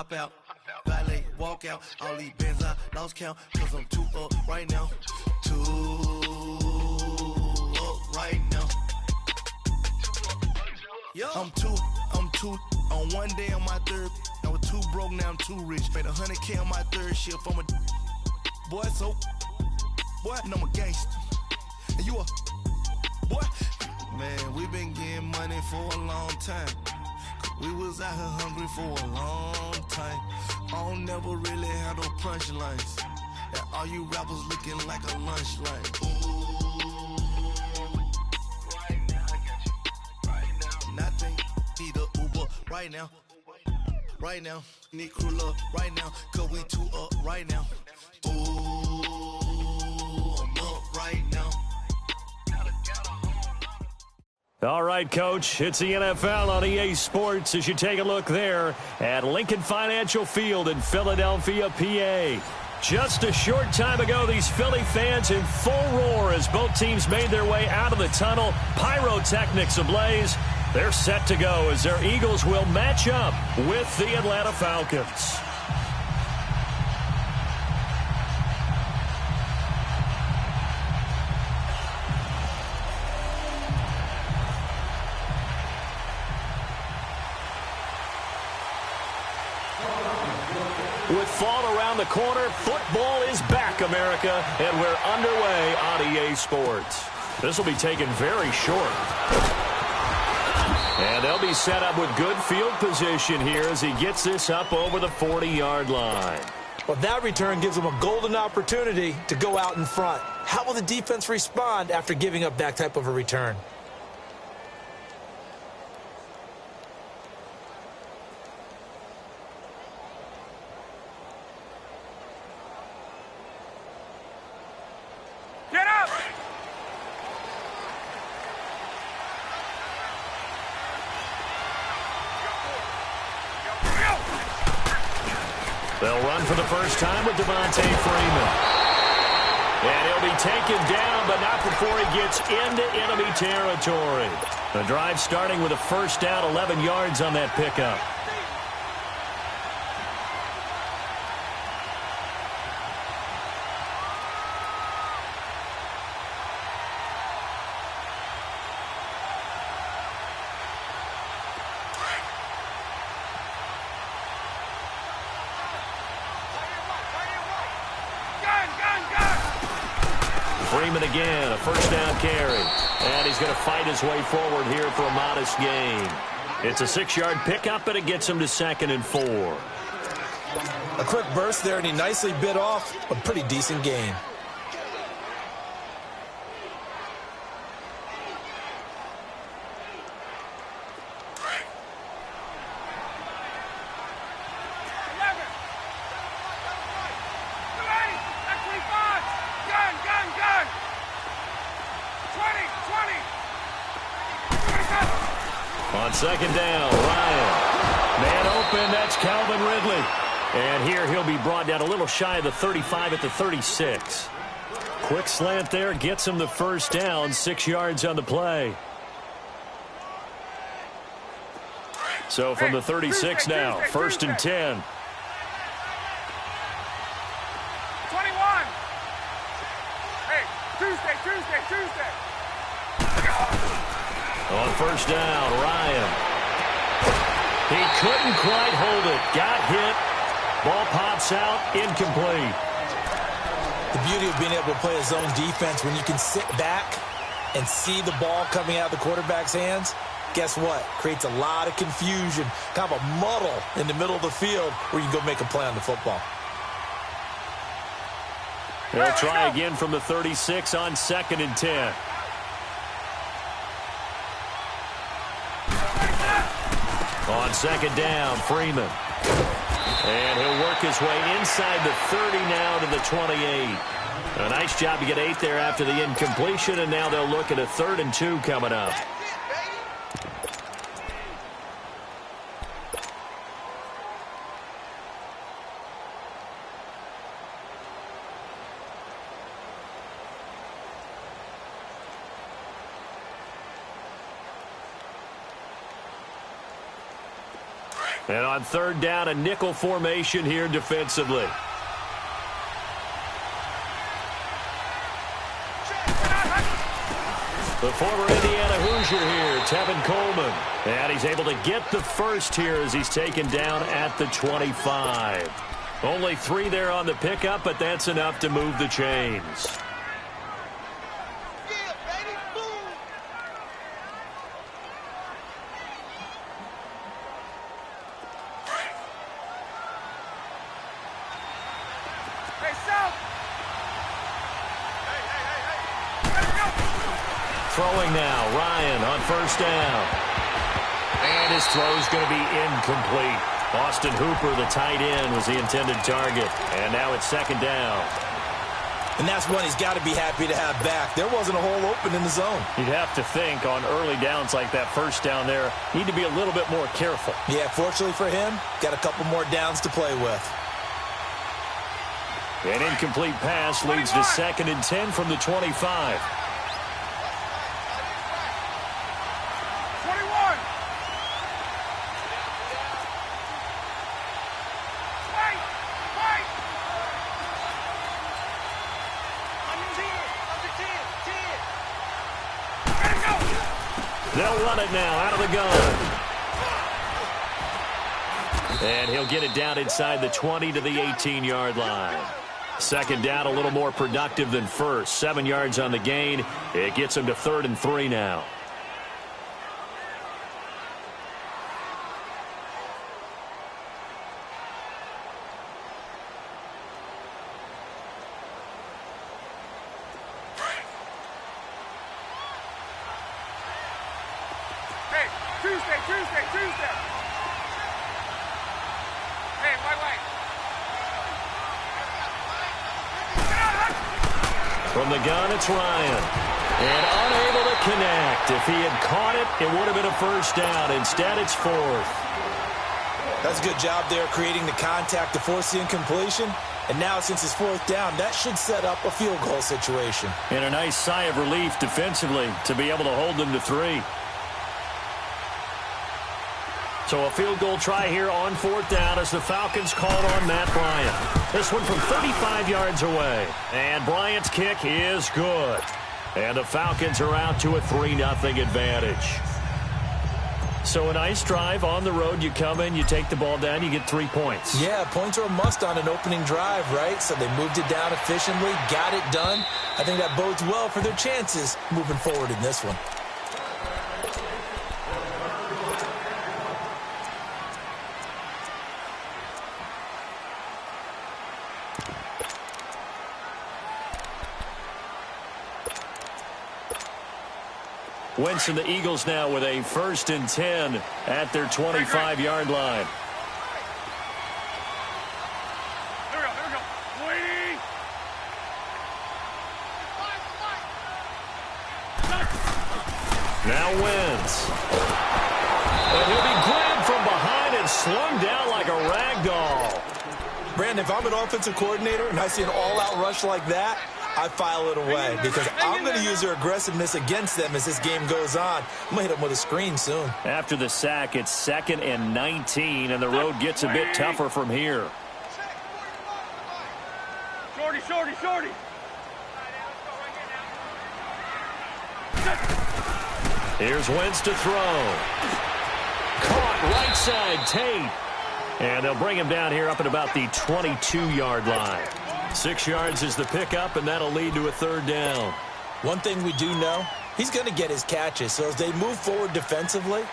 hop out, valet, walk out. All these bands I lost count, cause I'm too up right now. Too up right now. I'm too on one day on my third. I was too broke, now I'm too rich. Made 100K on my third shift. I'm a boy, so boy, and I'm a gangster. And you a boy. Man, we been getting money for a long time. We was out here hungry for a long time. I don't never really have no punchlines. And all you rappers looking like a lunch line. Right now, I got you. Right now. Nothing. Need a Uber right now. Right now. Need crew up right now. Cause we too up right now. Ooh, I'm up right now. All right, Coach, it's the NFL on EA Sports as you take a look there at Lincoln Financial Field in Philadelphia, PA. Just a short time ago, these Philly fans in full roar as both teams made their way out of the tunnel. Pyrotechnics ablaze. They're set to go as their Eagles will match up with the Atlanta Falcons. With fall around the corner, football is back, America, and we're underway on EA Sports. This will be taken very short. And they'll be set up with good field position here as he gets this up over the 40-yard line. Well, that return gives them a golden opportunity to go out in front. How will the defense respond after giving up that type of a return? They'll run for the first time with Devontae Freeman. And he'll be taken down, but not before he gets into enemy territory. The drive starting with a first down, 11 yards on that pickup. Freeman again, a first down carry. And he's going to fight his way forward here for a modest gain. It's a 6-yard pickup, but it gets him to 2nd and 4. A quick burst there, and he nicely bit off a pretty decent gain. On 2nd down, Ryan. Man open, that's Calvin Ridley. And here he'll be brought down a little shy of the 35 at the 36. Quick slant there, gets him the first down, 6 yards on the play. So from the 36 now, 1st and 10. 21. Hey, Tuesday. On 1st down, Ryan. He couldn't quite hold it. Got hit. Ball pops out. Incomplete. The beauty of being able to play a zone defense when you can sit back and see the ball coming out of the quarterback's hands, guess what? Creates a lot of confusion, kind of a muddle in the middle of the field where you can go make a play on the football. They'll try again from the 36 on 2nd and 10. On 2nd down, Freeman. And he'll work his way inside the 30 now to the 28. A nice job to get 8 there after the incompletion, and now they'll look at a 3rd and 2 coming up. And on third down, a nickel formation here defensively. The former Indiana Hoosier here, Tevin Coleman. And he's able to get the first here as he's taken down at the 25. Only 3 there on the pickup, but that's enough to move the chains. Throwing now, Ryan on first down. And his throw's going to be incomplete. Austin Hooper, the tight end, was the intended target. And now it's second down. And that's one he's got to be happy to have back. There wasn't a hole open in the zone. You'd have to think on early downs like that first down there, need to be a little bit more careful. Yeah, fortunately for him, got a couple more downs to play with. An incomplete pass leads to 2nd and 10 from the 25. They'll run it now out of the gun. And he'll get it down inside the 20 to the 18-yard line. Second down, a little more productive than first. 7 yards on the gain. It gets him to 3rd and 3 now. Tuesday. Hey, wait. From the gun, it's Ryan. And unable to connect. If he had caught it, it would have been a first down. Instead, it's 4th. That's a good job there creating the contact to force the incompletion. And now, since it's 4th down, that should set up a field goal situation. And a nice sigh of relief defensively to be able to hold them to 3. So a field goal try here on 4th down as the Falcons called on Matt Bryant. This one from 35 yards away. And Bryant's kick is good. And the Falcons are out to a 3-0 advantage. So a nice drive on the road. You come in, you take the ball down, you get 3 points. Yeah, points are a must on an opening drive, right? So they moved it down efficiently, got it done. I think that bodes well for their chances moving forward in this one. Wentz and the Eagles now with a 1st and 10 at their 25-yard line. There we go. Waiting. Now Wentz. And he'll be grabbed from behind and slung down like a rag doll. Brandon, if I'm an offensive coordinator and I see an all-out rush like that, I file it away because I'm going to use their aggressiveness against them as this game goes on. I'm going to hit them with a screen soon. After the sack, it's 2nd and 19, and the road gets a bit tougher from here. Shorty. Here's Wentz to throw. Caught right side, Tate. And they'll bring him down here up at about the 22-yard line. 6 yards is the pickup, and that'll lead to a 3rd down. One thing we do know, he's going to get his catches. So as they move forward defensively,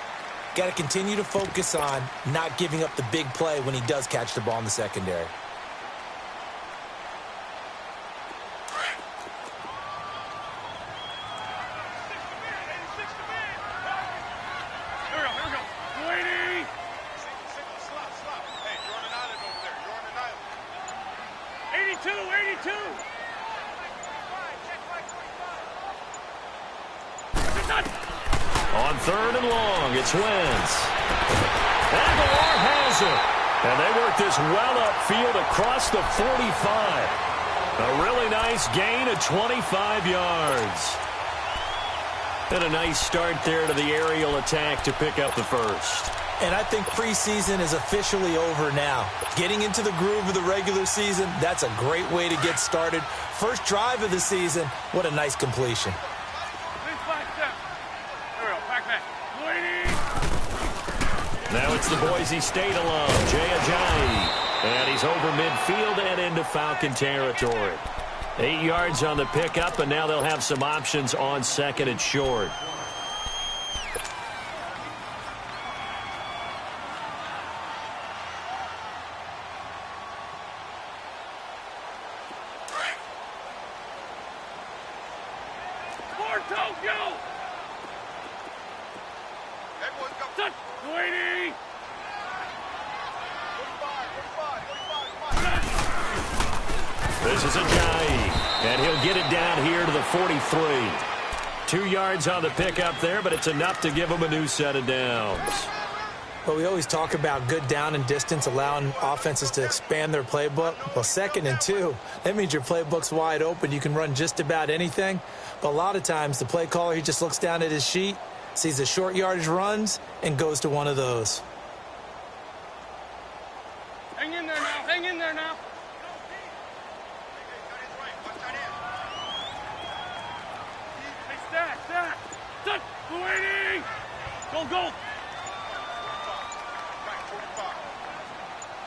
got to continue to focus on not giving up the big play when he does catch the ball in the secondary. On 3rd and long, it's Wentz. Aguilar has it. And they work this well upfield across the 45. A really nice gain of 25 yards. And a nice start there to the aerial attack to pick up the first. And I think preseason is officially over now. Getting into the groove of the regular season, that's a great way to get started. First drive of the season, what a nice completion. Now it's the Boise State alum, Jay Ajayi. And he's over midfield and into Falcon territory. 8 yards on the pickup, and now they'll have some options on second and short. This is Ajayi, and he'll get it down here to the 43. 2 yards on the pickup there, but it's enough to give him a new set of downs. Well, we always talk about good down and distance, allowing offenses to expand their playbook. Well, 2nd and 2, that means your playbook's wide open. You can run just about anything. But a lot of times, the play caller, he just looks down at his sheet, sees the short yardage runs, and goes to one of those. Hang in there now. Hang in there now. Hey, stack. Touch. Waiting. Go.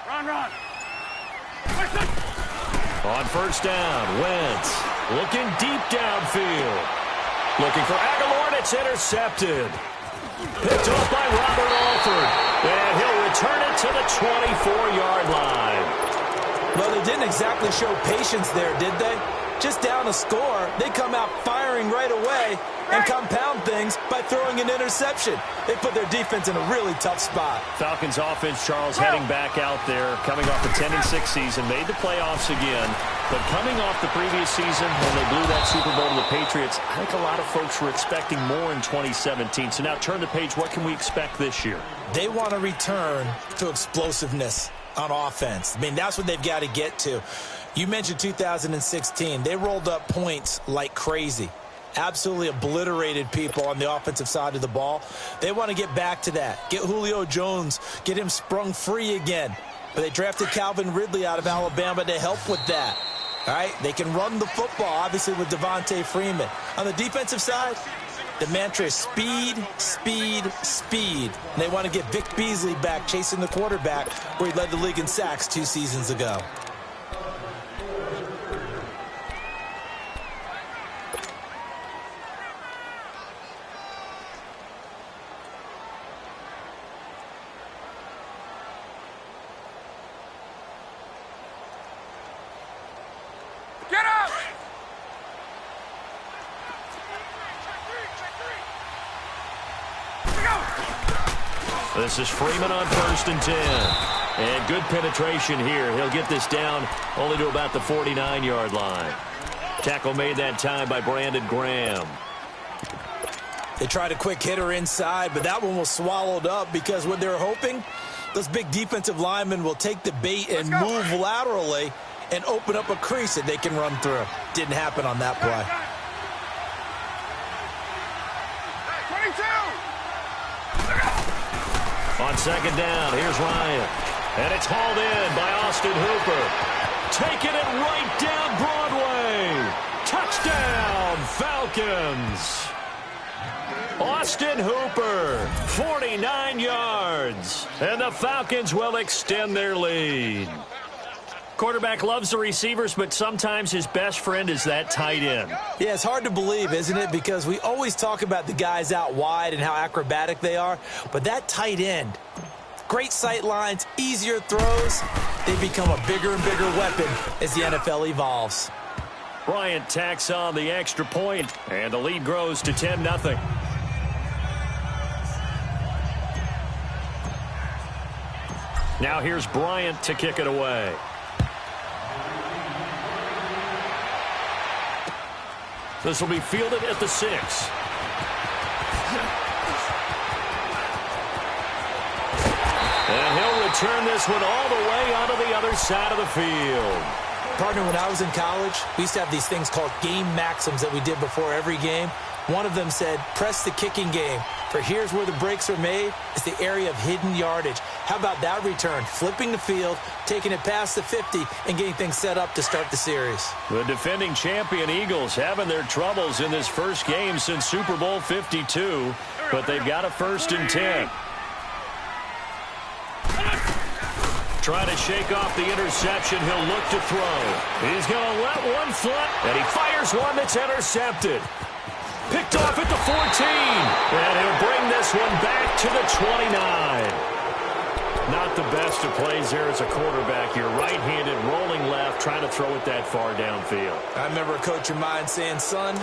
Run. On first down, Wentz looking deep downfield. Looking for Aguilar, and it's intercepted. Picked off by Robert Alford, and he'll return it to the 24-yard line. Well, they didn't exactly show patience there, did they? Just down a score, they come out firing right away and compound things by throwing an interception. They put their defense in a really tough spot. Falcons offense, Charles, heading back out there, coming off a 10-6 season, made the playoffs again. But coming off the previous season when they blew that Super Bowl to the Patriots, I think a lot of folks were expecting more in 2017. So now turn the page. What can we expect this year? They want to return to explosiveness on offense. I mean, that's what they've got to get to. You mentioned 2016. They rolled up points like crazy. Absolutely obliterated people on the offensive side of the ball. They want to get back to that. Get Julio Jones, get him sprung free again. But they drafted Calvin Ridley out of Alabama to help with that. All right, they can run the football, obviously, with Devontae Freeman. On the defensive side, the mantra is speed. And they want to get Vic Beasley back chasing the quarterback where he led the league in sacks 2 seasons ago. This is Freeman on 1st and 10. And good penetration here. He'll get this down only to about the 49-yard line. Tackle made that time by Brandon Graham. They tried a quick hitter inside, but that one was swallowed up because what they're hoping, those big defensive linemen will take the bait and move laterally and open up a crease that they can run through. Didn't happen on that play. 22! On 2nd down, here's Ryan. And it's hauled in by Austin Hooper. Taking it right down Broadway. Touchdown, Falcons. Austin Hooper, 49 yards. And the Falcons will extend their lead. Quarterback loves the receivers, but sometimes his best friend is that tight end. Yeah, it's hard to believe, isn't it? Because we always talk about the guys out wide and how acrobatic they are. But that tight end, great sight lines, easier throws, they become a bigger and bigger weapon as the NFL evolves. Bryant tacks on the extra point, and the lead grows to 10-0. Now here's Bryant to kick it away. This will be fielded at the 6. And he'll return this one all the way onto the other side of the field. Partner, when I was in college, we used to have these things called game maxims that we did before every game. One of them said, press the kicking game, for here's where the breaks are made. It's the area of hidden yardage. How about that return? Flipping the field, taking it past the 50, and getting things set up to start the series. The defending champion Eagles having their troubles in this first game since Super Bowl 52, but they've got a 1st and 10. Trying to shake off the interception. He'll look to throw. He's going to let one flip, and he fires one that's intercepted. Picked off at the 14, and he'll bring this one back to the 29. Not the best of plays there as a quarterback. You're right-handed, rolling left, trying to throw it that far downfield. I remember a coach of mine saying, son,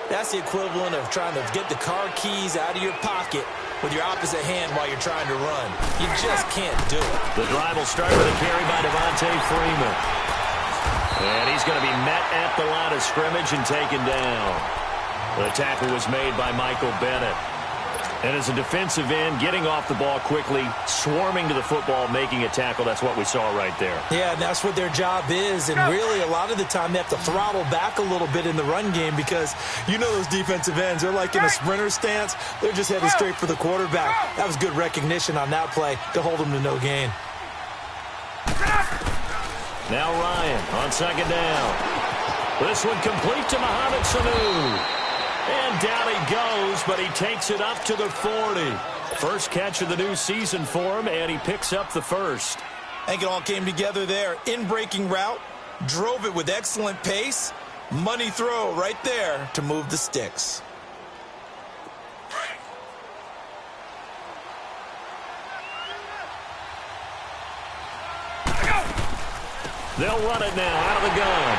that's the equivalent of trying to get the car keys out of your pocket with your opposite hand while you're trying to run. You just can't do it. The drive will start with a carry by Devontae Freeman. And he's going to be met at the line of scrimmage and taken down. The tackle was made by Michael Bennett. And as a defensive end, getting off the ball quickly, swarming to the football, making a tackle, that's what we saw right there. Yeah, and that's what their job is. And really, a lot of the time, they have to throttle back a little bit in the run game because you know those defensive ends, they're like in a sprinter stance. They're just headed straight for the quarterback. That was good recognition on that play to hold them to no gain. Now Ryan on 2nd down. This one complete to Mohamed Sanu. And down he goes, but he takes it up to the 40. First catch of the new season for him, and he picks up the 1st. I think it all came together there. In-breaking route, drove it with excellent pace. Money throw right there to move the sticks. They'll run it now out of the gun.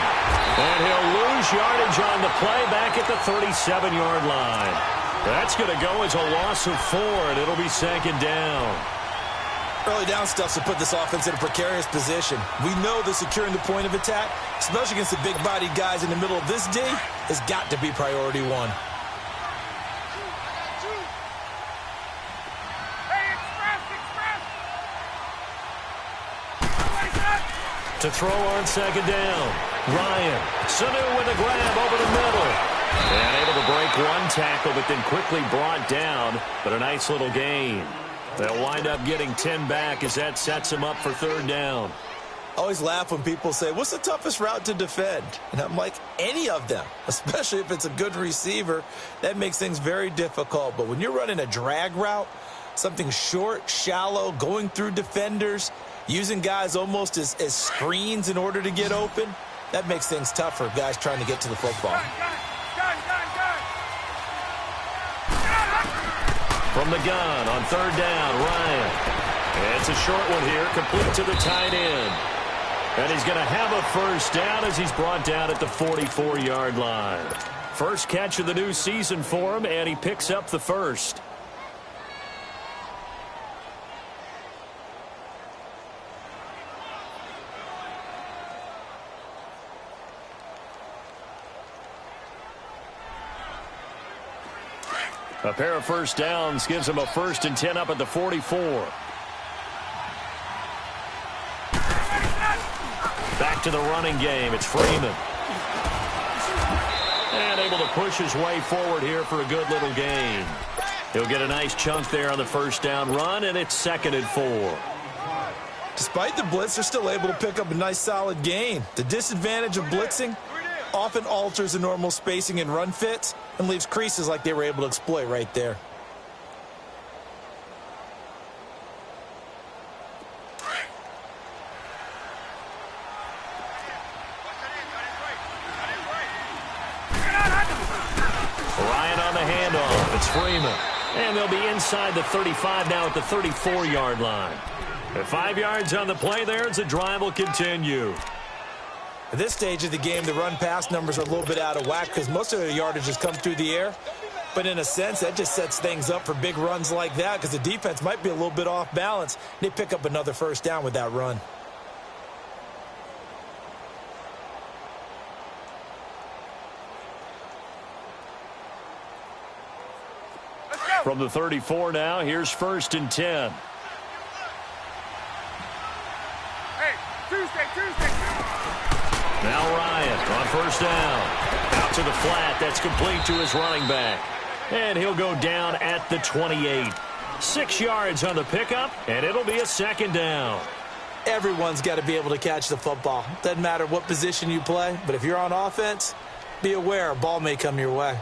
And he'll lose yardage on the play back at the 37-yard line. That's going to go as a loss of 4, and it'll be 2nd down. Early down stuff to put this offense in a precarious position. We know that securing the point of attack, especially against the big-bodied guys in the middle of this D, has got to be priority 1. To throw on 2nd down. Ryan. Sanu with a grab over the middle. And able to break one tackle, but then quickly brought down. But a nice little gain. They'll wind up getting 10 back as that sets him up for 3rd down. I always laugh when people say, what's the toughest route to defend? And I'm like, any of them, especially if it's a good receiver. That makes things very difficult. But when you're running a drag route, something short, shallow, going through defenders, using guys almost as screens in order to get open, that makes things tough for guys trying to get to the football. From the gun on 3rd down, Ryan. And it's a short one here, complete to the tight end. And he's going to have a 1st down as he's brought down at the 44-yard line. First catch of the new season for him, and he picks up the 1st. A pair of 1st downs gives him a 1st and 10 up at the 44. Back to the running game. It's Freeman. And able to push his way forward here for a good little gain. He'll get a nice chunk there on the 1st down run, and it's 2nd and 4. Despite the blitz, they're still able to pick up a nice solid gain. The disadvantage of blitzing often alters the normal spacing and run fits and leaves creases like they were able to exploit right there. Ryan on the handoff. It's Freeman. And they'll be inside the 35 now at the 34-yard line. At 5 yards on the play there as the drive will continue. At this stage of the game, the run-pass numbers are a little bit out of whack because most of their yardage has come through the air. But in a sense, that just sets things up for big runs like that because the defense might be a little bit off balance. They pick up another 1st down with that run. From the 34 now, here's 1st and 10. Hey, Tuesday. Now Ryan on 1st down. Out to the flat. That's complete to his running back. And he'll go down at the 28. 6 yards on the pickup, and it'll be a second down. Everyone's got to be able to catch the football. Doesn't matter what position you play, but if you're on offense, be aware a ball may come your way.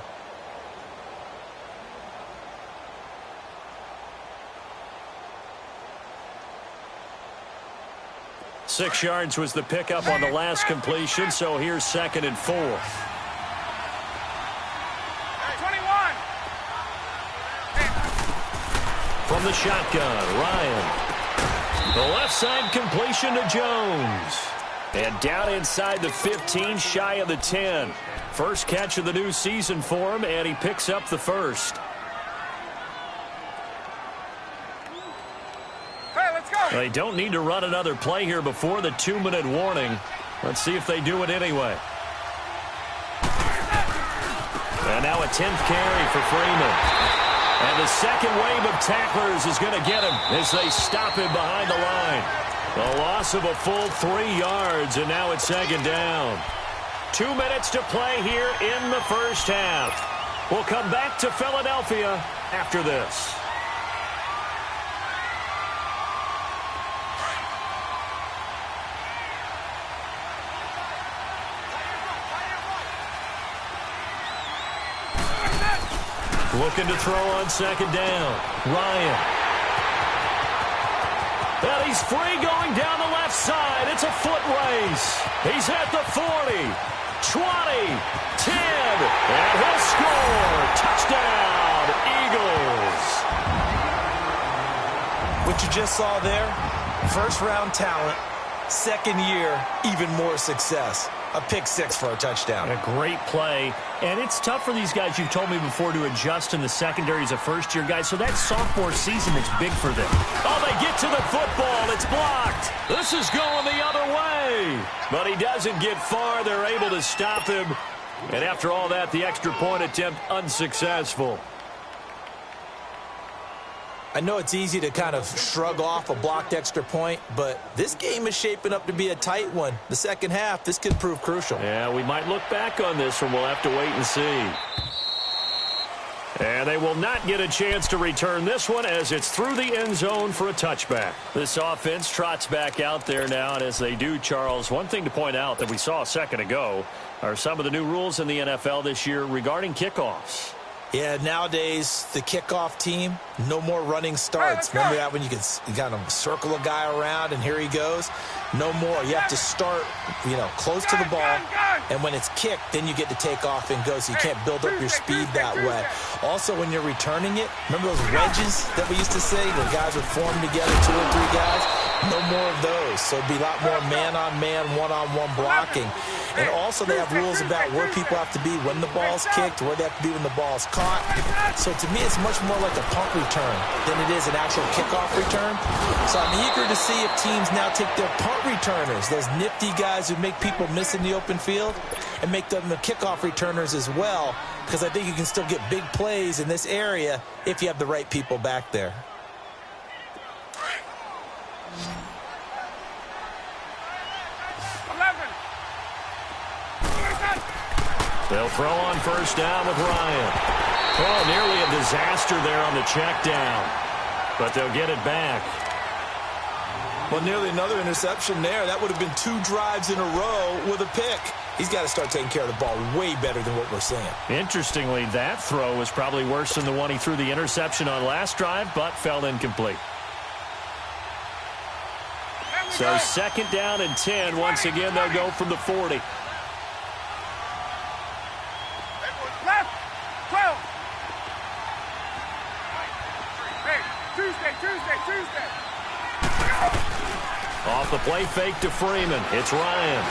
Six yards was the pickup on the last completion, so here's 2nd and 4. 21. From the shotgun, Ryan. The left side completion to Jones. And down inside the 15, shy of the 10. First catch of the new season for him, and he picks up the first. They don't need to run another play here before the 2-minute warning. Let's see if they do it anyway. And now a 10th carry for Freeman. And the second wave of tacklers is going to get him as they stop him behind the line. A loss of a full 3 yards, and now it's second down. 2 minutes to play here in the first half. We'll come back to Philadelphia after this. Looking to throw on second down. Ryan. And he's free going down the left side. It's a foot race. He's at the 40, 20, 10, and he'll score. Touchdown, Eagles. What you just saw there, first-round talent, second year, even more success. A pick six for a touchdown. A great play. And it's tough for these guys, you've told me before, to adjust in the secondary as a first-year guy. So that sophomore season is big for them. Oh, they get to the football. It's blocked. This is going the other way. But he doesn't get far. They're able to stop him. And after all that, the extra point attempt unsuccessful. I know it's easy to kind of shrug off a blocked extra point, but this game is shaping up to be a tight one. The second half, this could prove crucial. Yeah, we might look back on this one. We'll have to wait and see. And they will not get a chance to return this one as it's through the end zone for a touchback. This offense trots back out there now, and as they do, Charles, one thing to point out that we saw a second ago are some of the new rules in the NFL this year regarding kickoffs. Yeah, nowadays, the kickoff team, no more running starts. Remember that when you could kind of circle a guy around and here he goes? No more. You have to start, close to the ball, and when it's kicked, then you get to take off and go, so you can't build up your speed that way. Also, when you're returning it, remember those wedges that we used to say where guys would form together, 2 or 3 guys? No more of those. So it'd be a lot more man-on-man, one-on-one blocking. And also they have rules about where people have to be when the ball's kicked, where they have to be when the ball's caught. So to me, it's much more like a punt return than it is an actual kickoff return. So I'm eager to see if teams now take their punt returners, those nifty guys who make people miss in the open field, and make them the kickoff returners as well, because I think you can still get big plays in this area if you have the right people back there. They'll throw on first down with Ryan. Oh, nearly a disaster there on the check down. But they'll get it back. Well, nearly another interception there. That would have been 2 drives in a row with a pick. He's got to start taking care of the ball way better than what we're seeing. Interestingly, that throw was probably worse than the one he threw the interception on last drive, but fell incomplete. So 2nd down and 10. Once again, they'll go from the 40. Tuesday. Off the play fake to Freeman. It's Ryan.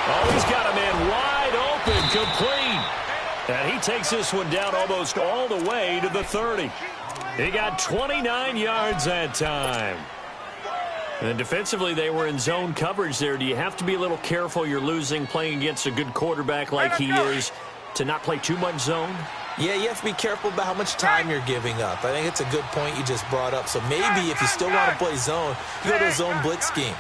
Oh, he's got a man wide open, complete. And he takes this one down almost all the way to the 30. He got 29 yards that time. And defensively, they were in zone coverage there. Do you have to be a little careful? You're losing playing against a good quarterback like he is to not play too much zone? Yeah, you have to be careful about how much time you're giving up. I think it's a good point you just brought up. So maybe if you still want to play zone, you go to a zone blitz scheme.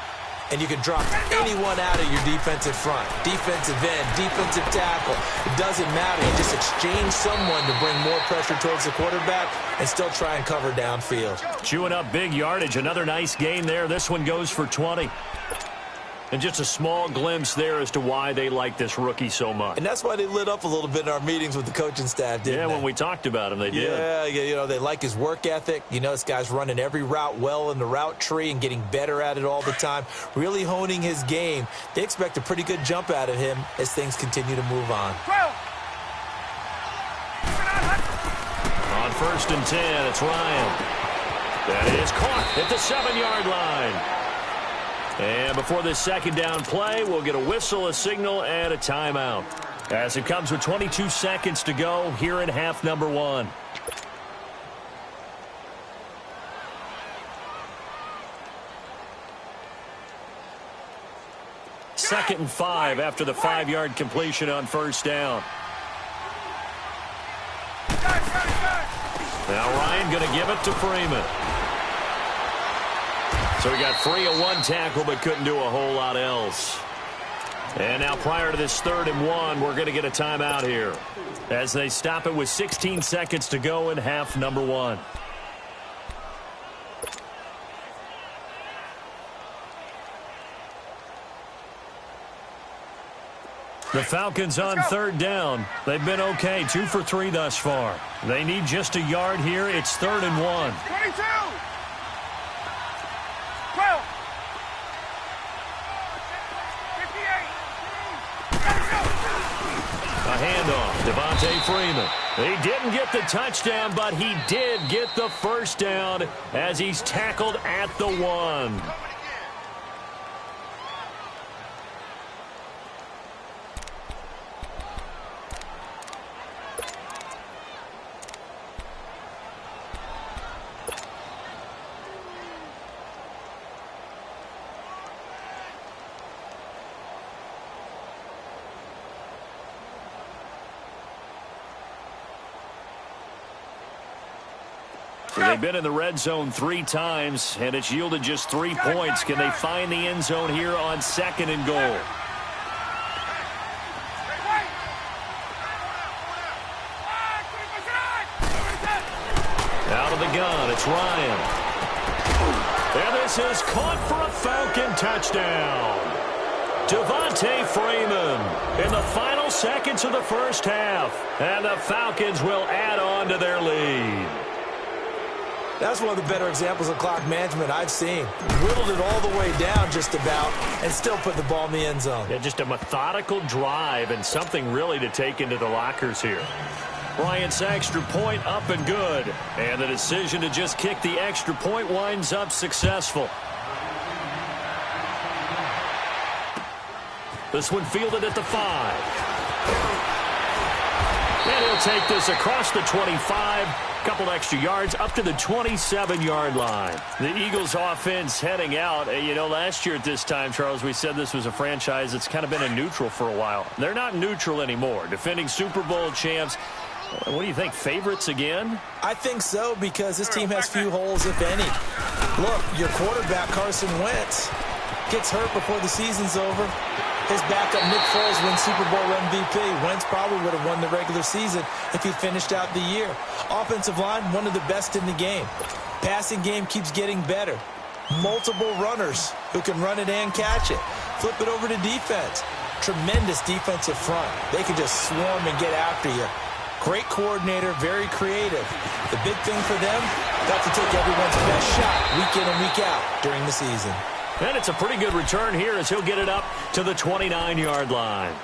and you can drop anyone out of your defensive front. Defensive end, defensive tackle. It doesn't matter. You just exchange someone to bring more pressure towards the quarterback and still try and cover downfield. Chewing up big yardage. Another nice gain there. This one goes for 20. And just a small glimpse there as to why they like this rookie so much. And that's why they lit up a little bit in our meetings with the coaching staff, didn't they? Yeah, when we talked about him, they did. Yeah, you know, they like his work ethic. You know, this guy's running every route well in the route tree and getting better at it all the time, really honing his game. They expect a pretty good jump out of him as things continue to move on. On 1st and 10, it's Ryan. That is caught at the 7-yard line. And before this second down play, we'll get a whistle, a signal, and a timeout. As it comes with 22 seconds to go here in half number 1. Second and 5 after the 5-yard completion on 1st down. Now Ryan going to give it to Freeman. So we got 3 of 1 tackle, but couldn't do a whole lot else. And now prior to this 3rd and 1, we're going to get a timeout here as they stop it with 16 seconds to go in half number 1. The Falcons on 3rd down. They've been okay, 2 for 3 thus far. They need just a yard here. It's 3rd and 1. 22! 12! 58! A handoff, Devontae Freeman. He didn't get the touchdown, but he did get the first down as he's tackled at the 1. They've been in the red zone 3 times, and it's yielded just 3 points. Can they find the end zone here on 2nd and goal? Out of the gun, it's Ryan. And this is caught for a Falcon touchdown. Devontae Freeman in the final seconds of the first half. And the Falcons will add on to their lead. That's one of the better examples of clock management I've seen. Whittled it all the way down just about and still put the ball in the end zone. Yeah, just a methodical drive and something really to take into the lockers here. Bryant's extra point up and good. And the decision to just kick the extra point winds up successful. This one fielded at the 5. And he'll take this across the 25. Couple extra yards up to the 27-yard line. The Eagles offense heading out. You know, last year at this time, Charles, we said this was a franchise that's kind of been a neutral for a while. They're not neutral anymore. Defending Super Bowl champs. What do you think, favorites again? I think so, because this team has few holes, if any. Look, your quarterback, Carson Wentz, gets hurt before the season's over. His backup, Nick Foles, wins Super Bowl MVP. Wentz probably would have won the regular season if he finished out the year. Offensive line, one of the best in the game. Passing game keeps getting better. Multiple runners who can run it and catch it. Flip it over to defense. Tremendous defensive front. They can just swarm and get after you. Great coordinator, very creative. The big thing for them, got to take everyone's best shot week in and week out during the season. And it's a pretty good return here as he'll get it up to the 29-yard line.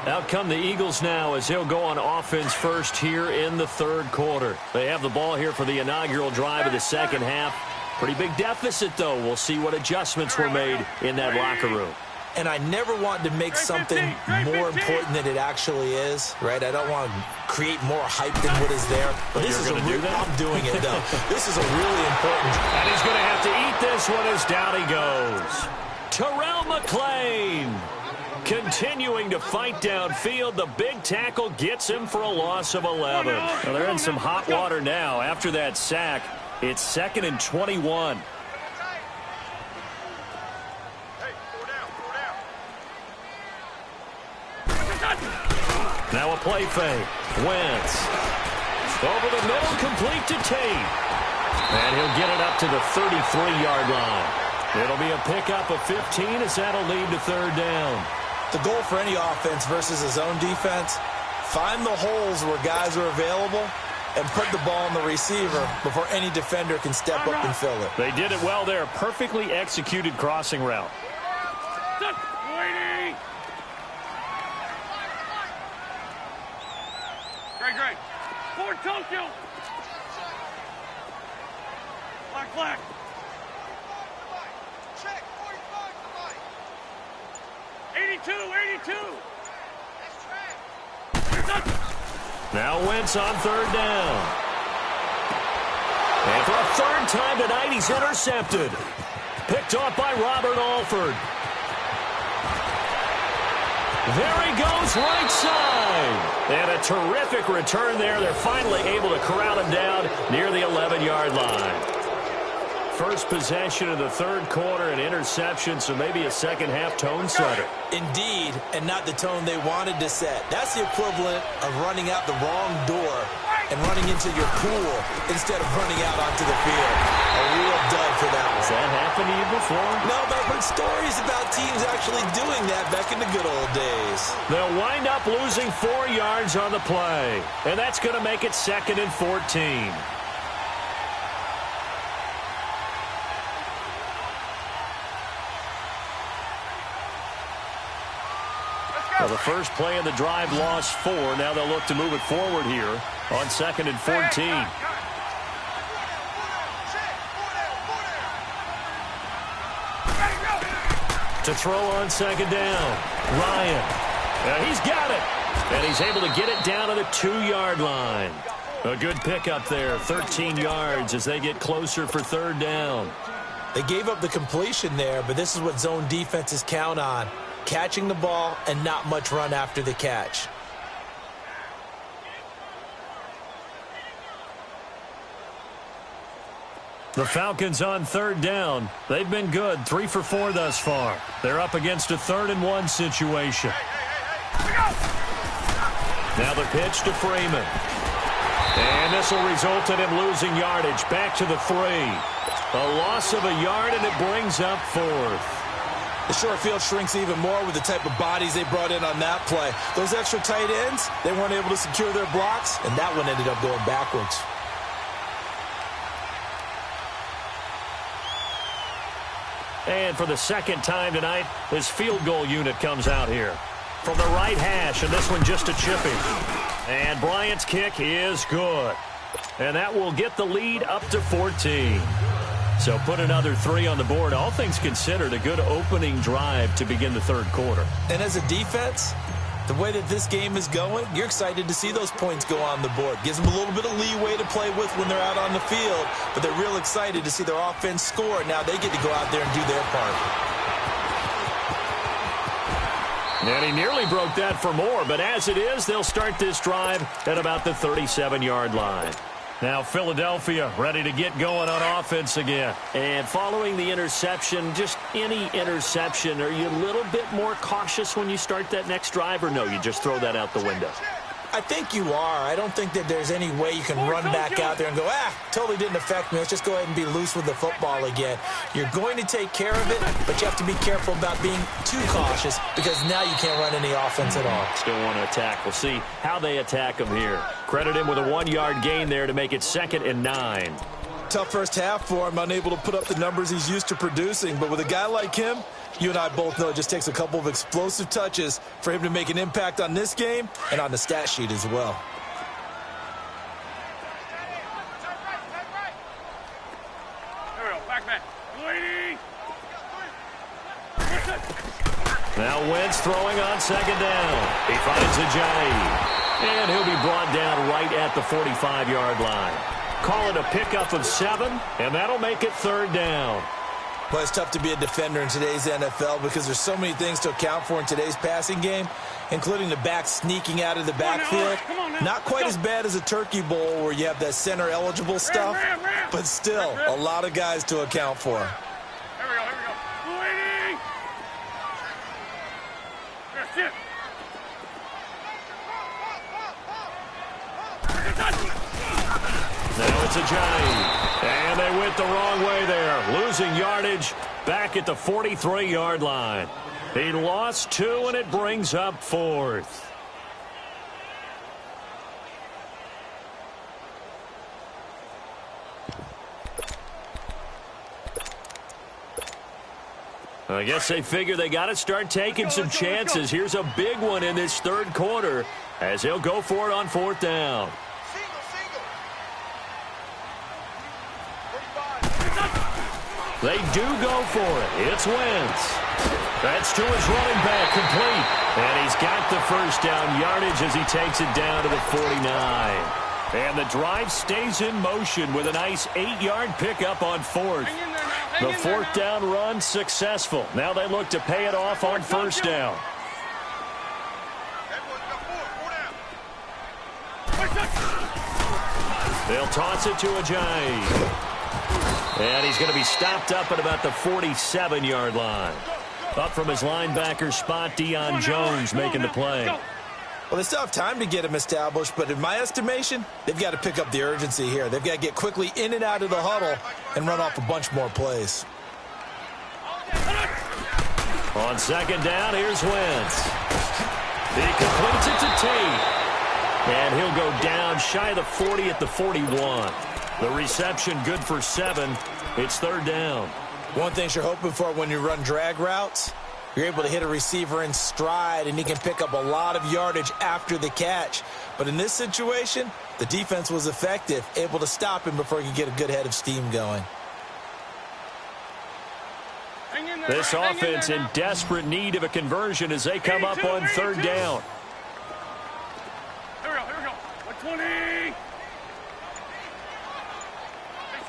Out come the Eagles now as he'll go on offense first here in the 3rd quarter. They have the ball here for the inaugural drive of the second half. Pretty big deficit, though. We'll see what adjustments were made in that locker room. And I never want to make something more important than it actually is, right? I don't want to create more hype than what is there. But this is I'm doing it, though. This is a really important. And he's going to have to eat this one as down he goes. Terrell McClain continuing to fight downfield. The big tackle gets him for a loss of 11. Well, they're in some hot water now after that sack. It's 2nd and 21. Now a play fake. Wentz. Over the middle, complete to Tate. And he'll get it up to the 33-yard line. It'll be a pickup of 15 as that'll lead to third down. The goal for any offense versus a zone defense, find the holes where guys are available and put the ball on the receiver before any defender can step up and fill it. They did it well there. Perfectly executed crossing route. Great. Forward Tokyo. Black. Check. 82. Now Wentz on third down. And for a third time tonight, he's intercepted. Picked off by Robert Alford. There he goes, right side. And a terrific return there. They're finally able to corral him down near the 11-yard line. First possession of the third quarter, an interception, so maybe a second-half tone setter. Indeed, and not the tone they wanted to set. That's the equivalent of running out the wrong door and running into your pool instead of running out onto the field. A real dud for that one. Has that happened to you before? No, but I've heard stories about teams actually doing that back in the good old days. They'll wind up losing 4 yards on the play, and that's going to make it 2nd and 14. Well, the first play of the drive lost 4. Now they'll look to move it forward here on 2nd and 14. To throw on 2nd down. Ryan. He's got it. And he's able to get it down to the 2-yard line. A good pickup there. 13 yards as they get closer for third down. They gave up the completion there, but this is what zone defenses count on. Catching the ball and not much run after the catch. The Falcons on third down. They've been good. 3 for 4 thus far. They're up against a 3rd and 1 situation. Now the pitch to Freeman. And this will result in him losing yardage. Back to the 3. A loss of a yard, and it brings up 4th. The short field shrinks even more with the type of bodies they brought in on that play. Those extra tight ends, they weren't able to secure their blocks, and that one ended up going backwards. And for the second time tonight, this field goal unit comes out here. From the right hash, and this one just a chippy. And Bryant's kick is good. And that will get the lead up to 14. So put another 3 on the board. All things considered, a good opening drive to begin the third quarter. And as a defense, the way that this game is going, you're excited to see those points go on the board. Gives them a little bit of leeway to play with when they're out on the field, but they're real excited to see their offense score. Now they get to go out there and do their part. And he nearly broke that for more, but as it is, they'll start this drive at about the 37-yard line. Now Philadelphia ready to get going on offense again. And following the interception, just any interception, are you a little bit more cautious when you start that next drive, or no, you just throw that out the window? I think you are. I don't think that there's any way you can run back out there and go, totally didn't affect me. Let's just go ahead and be loose with the football again. You're going to take care of it, but you have to be careful about being too cautious because now you can't run any offense at all. Still want to attack. We'll see how they attack him here. Credit him with a 1-yard gain there to make it 2nd and 9. Tough first half for him, unable to put up the numbers he's used to producing. But with a guy like him, you and I both know it just takes a couple of explosive touches for him to make an impact on this game and on the stat sheet as well. There we go. Back. Lady. Now Wentz throwing on 2nd down. He finds Ajayi. And he'll be brought down right at the 45-yard line. Call it a pickup of 7, and that'll make it 3rd down. Well, it's tough to be a defender in today's NFL because there's so many things to account for in today's passing game, including the back sneaking out of the backfield. Not quite as bad as a turkey bowl where you have that center-eligible stuff, but still a lot of guys to account for. Here we go. Lady. That's it. Now it's a giant. And they went the wrong way there. Losing yardage back at the 43-yard line. He lost 2, and it brings up 4th. I guess they figure they got to start taking some chances. Here's a big one in this third quarter as he'll go for it on 4th down. They do go for it. It's Wentz. That's to his running back, complete. And he's got the first down yardage as he takes it down to the 49. And the drive stays in motion with a nice 8-yard pickup on 4th. The 4th down run successful. Now they look to pay it off on 1st down. They'll toss it to Ajayi. And he's going to be stopped up at about the 47-yard line. Up from his linebacker spot, Deion Jones making the play. Well, they still have time to get him established, but in my estimation, they've got to pick up the urgency here. They've got to get quickly in and out of the huddle and run off a bunch more plays. On 2nd down, here's Wentz. He completes it to Tate. And he'll go down shy of the 40 at the 41. The reception good for 7. It's 3rd down. One thing you're hoping for when you run drag routes, you're able to hit a receiver in stride, and he can pick up a lot of yardage after the catch. But in this situation, the defense was effective, able to stop him before he could get a good head of steam going. This offense in desperate need of a conversion as they come up on 3rd down. Here we go. 120.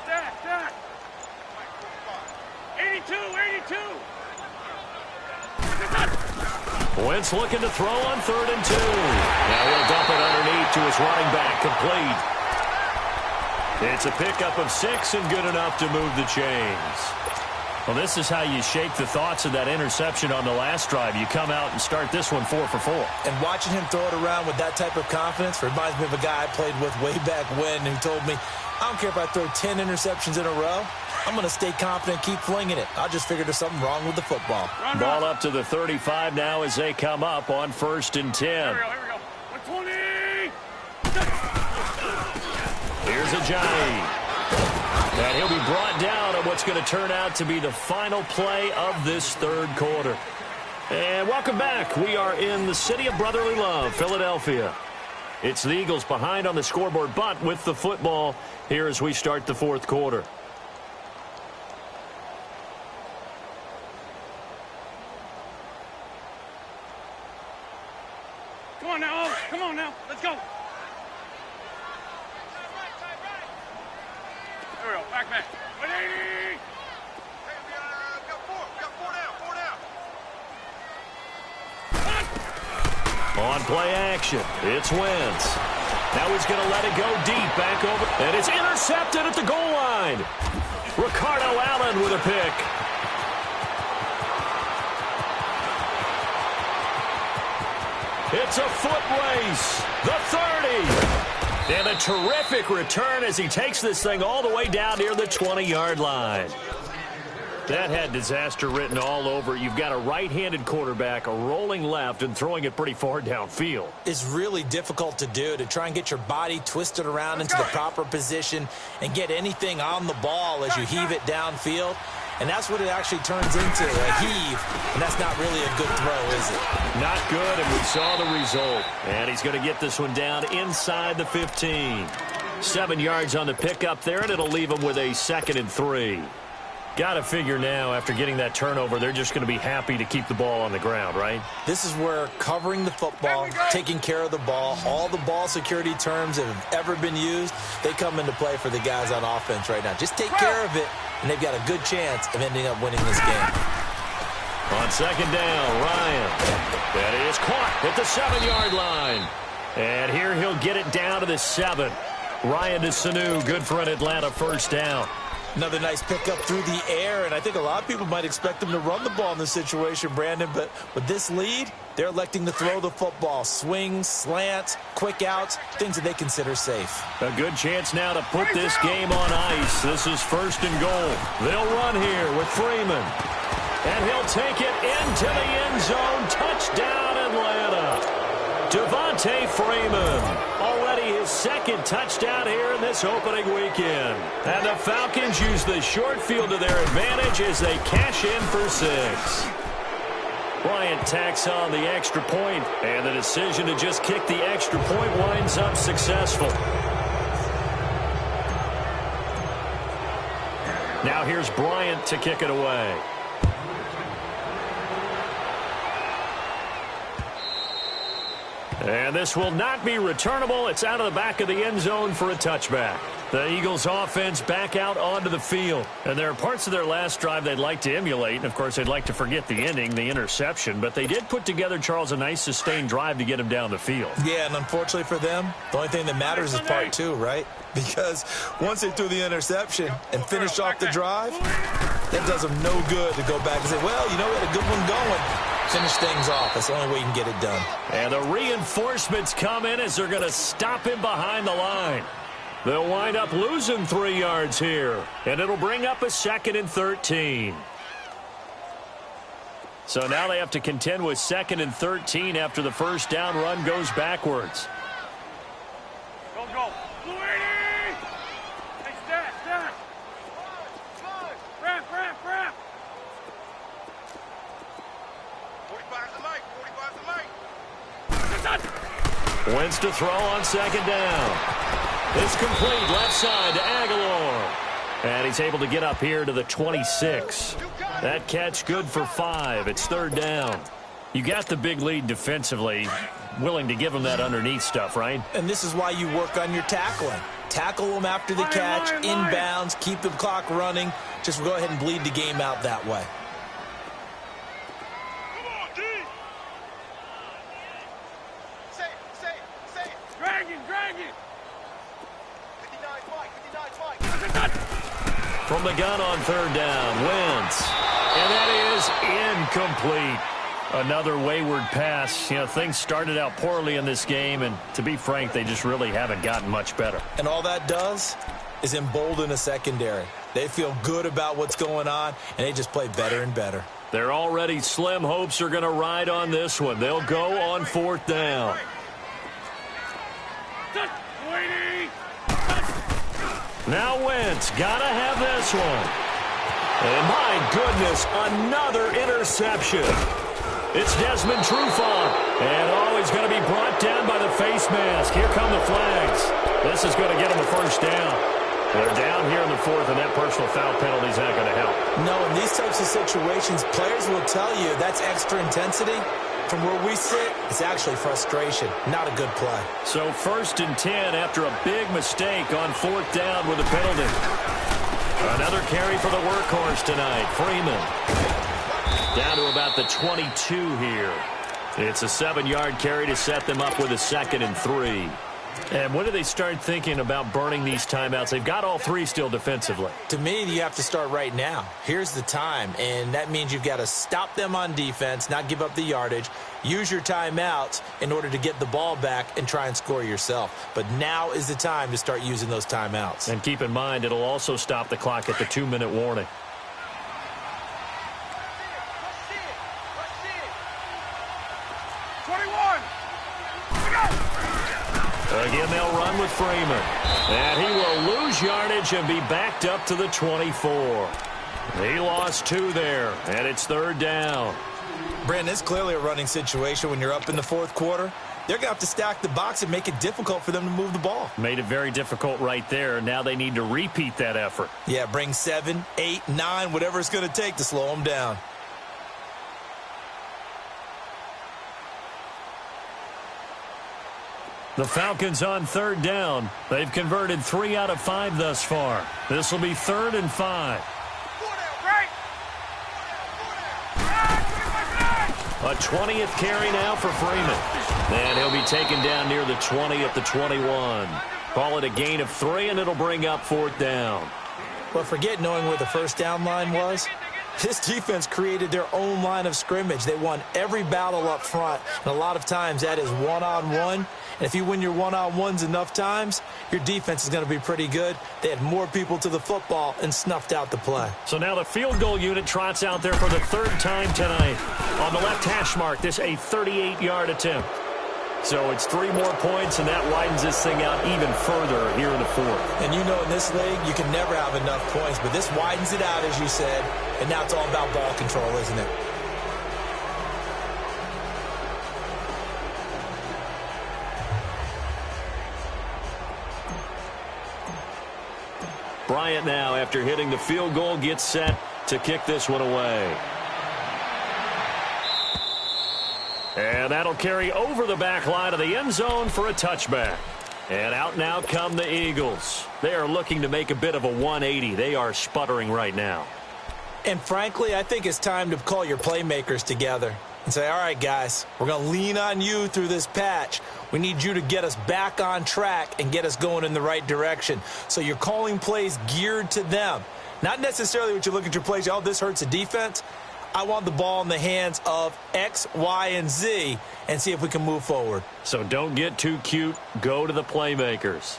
Stack. 82. Wentz looking to throw on 3rd and 2. Now he'll dump it underneath to his running back, complete. It's a pickup of 6 and good enough to move the chains. Well, this is how you shake the thoughts of that interception on the last drive. You come out and start this one 4 for 4. And watching him throw it around with that type of confidence reminds me of a guy I played with way back when who told me, I don't care if I throw 10 interceptions in a row. I'm going to stay confident, keep flinging it. I just figured there's something wrong with the football. Ball up to the 35 now as they come up on 1st and 10. Here we go. 120. Here's Ajayi. And he'll be brought down on what's going to turn out to be the final play of this third quarter. And welcome back. We are in the city of brotherly love, Philadelphia. It's the Eagles behind on the scoreboard, but with the football here as we start the fourth quarter. Come on now. Let's go. There we go. Back. 180. On play action, it's Wentz. Now he's going to let it go deep, back over, and it's intercepted at the goal line. Ricardo Allen with a pick. It's a foot race, the 30. And a terrific return as he takes this thing all the way down near the 20-yard line. That had disaster written all over. You've got a right-handed quarterback, a rolling left, and throwing it pretty far downfield. It's really difficult to do, to try and get your body twisted around into the proper position and get anything on the ball as you heave it downfield. And that's what it actually turns into, a heave. And that's not really a good throw, is it? Not good, and we saw the result. And he's going to get this one down inside the 15. 7 yards on the pickup there, and it'll leave him with a 2nd and 3. Got to figure now, after getting that turnover, they're just going to be happy to keep the ball on the ground, right? This is where covering the football, taking care of the ball, all the ball security terms that have ever been used, they come into play for the guys on offense right now. Just take care of it, and they've got a good chance of ending up winning this game. On 2nd down, Ryan. That is caught at the 7-yard line. And here he'll get it down to the 7. Ryan to Sanu, good for an Atlanta first down. Another nice pickup through the air, and I think a lot of people might expect them to run the ball in this situation, Brandon, but with this lead, they're electing to throw the football. Swings, slants, quick outs, things that they consider safe. A good chance now to put this game on ice. This is 1st and goal. They'll run here with Freeman. And he'll take it into the end zone. Touchdown, Atlanta. Devontae Freeman, already his 2nd touchdown here in this opening weekend. And the Falcons use the short field to their advantage as they cash in for 6. Bryant tacks on the extra point, and the decision to just kick the extra point winds up successful. Now here's Bryant to kick it away. And this will not be returnable. It's out of the back of the end zone for a touchback. The Eagles offense back out onto the field. And there are parts of their last drive they'd like to emulate. And, of course, they'd like to forget the ending, the interception. But they did put together, Charles, a nice sustained drive to get him down the field. Yeah, and unfortunately for them, the only thing that matters is part 2, right? Because once they threw the interception and finished off the drive, that does them no good to go back and say, well, you know, we had a good one going. Finish things off. That's the only way you can get it done. And the reinforcements come in as they're going to stop him behind the line. They'll wind up losing 3 yards here. And it'll bring up a 2nd and 13. So now they have to contend with 2nd and 13 after the first down run goes backwards. Go, go. Louie! Hey, stat. Wrap. 45 to Mike. Wentz to throw on 2nd down. It's complete left side to Aguilar. And he's able to get up here to the 26. That catch good for 5. It's 3rd down. You got the big lead defensively. Willing to give them that underneath stuff, right? And this is why you work on your tackling. Tackle them after the catch, inbounds, keep the clock running. Just go ahead and bleed the game out that way. From the gun on 3rd down, Wentz. And that is incomplete. Another wayward pass. You know, things started out poorly in this game, and to be frank, they just really haven't gotten much better. And all that does is embolden a secondary. They feel good about what's going on, and they just play better and better. Their already slim hopes are going to ride on this one. They'll go on 4th down. Now Wentz, gotta have this one. And my goodness, another interception. It's Desmond Trufant. And he's going to be brought down by the face mask. Here come the flags. This is going to get him a 1st down. They're down here in the 4th, and that personal foul penalty is not going to help. No, in these types of situations, players will tell you that's extra intensity. From where we sit, it's actually frustration. Not a good play. So 1st and 10 after a big mistake on 4th down with a penalty. Another carry for the workhorse tonight, Freeman. Down to about the 22 here. It's a 7-yard carry to set them up with a 2nd and 3. And when do they start thinking about burning these timeouts? They've got all 3 still defensively. To me, you have to start right now. Here's the time, and that means you've got to stop them on defense, not give up the yardage, use your timeouts in order to get the ball back and try and score yourself. But now is the time to start using those timeouts. And keep in mind, it'll also stop the clock at the 2-minute warning. Again, they'll run with Freeman. And he will lose yardage and be backed up to the 24. He lost 2 there, and it's 3rd down. Brandon, it's clearly a running situation when you're up in the 4th quarter. They're going to have to stack the box and make it difficult for them to move the ball. Made it very difficult right there. Now they need to repeat that effort. Yeah, bring 7, 8, 9, whatever it's going to take to slow them down. The Falcons on 3rd down. They've converted 3 out of 5 thus far. This will be 3rd and 5. A 20th carry now for Freeman. And he'll be taken down near the 20 at the 21. Call it a gain of 3, and it'll bring up 4th down. But forget knowing where the first down line was. This defense created their own line of scrimmage. They won every battle up front, and a lot of times that is one-on-one. And if you win your one-on-ones enough times, your defense is going to be pretty good. They had more people to the football and snuffed out the play. So now the field goal unit trots out there for the third time tonight. On the left hash mark, this a 38-yard attempt. So it's 3 more points, and that widens this thing out even further here in the fourth. And you know in this league, you can never have enough points, but this widens it out, as you said, and now it's all about ball control, isn't it? Bryant now, after hitting the field goal, gets set to kick this one away. And that'll carry over the back line of the end zone for a touchback. And out now come the Eagles. They are looking to make a bit of a 180. They are sputtering right now. And frankly, I think it's time to call your playmakers together and say, all right, guys, we're going to lean on you through this patch. We need you to get us back on track and get us going in the right direction. So you're calling plays geared to them. Not necessarily what you look at your plays, oh, this hurts the defense. I want the ball in the hands of X, Y, and Z and see if we can move forward. So don't get too cute. Go to the playmakers.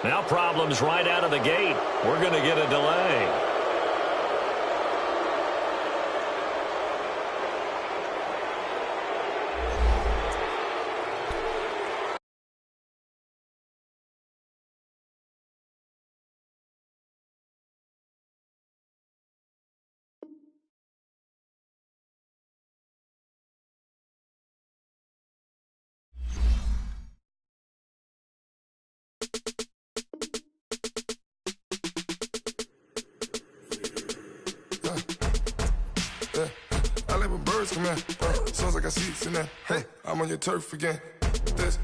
Now problems right out of the gate. We're going to get a delay. I like when birds come in. Sounds like I see it in there. Hey, I'm on your turf again. This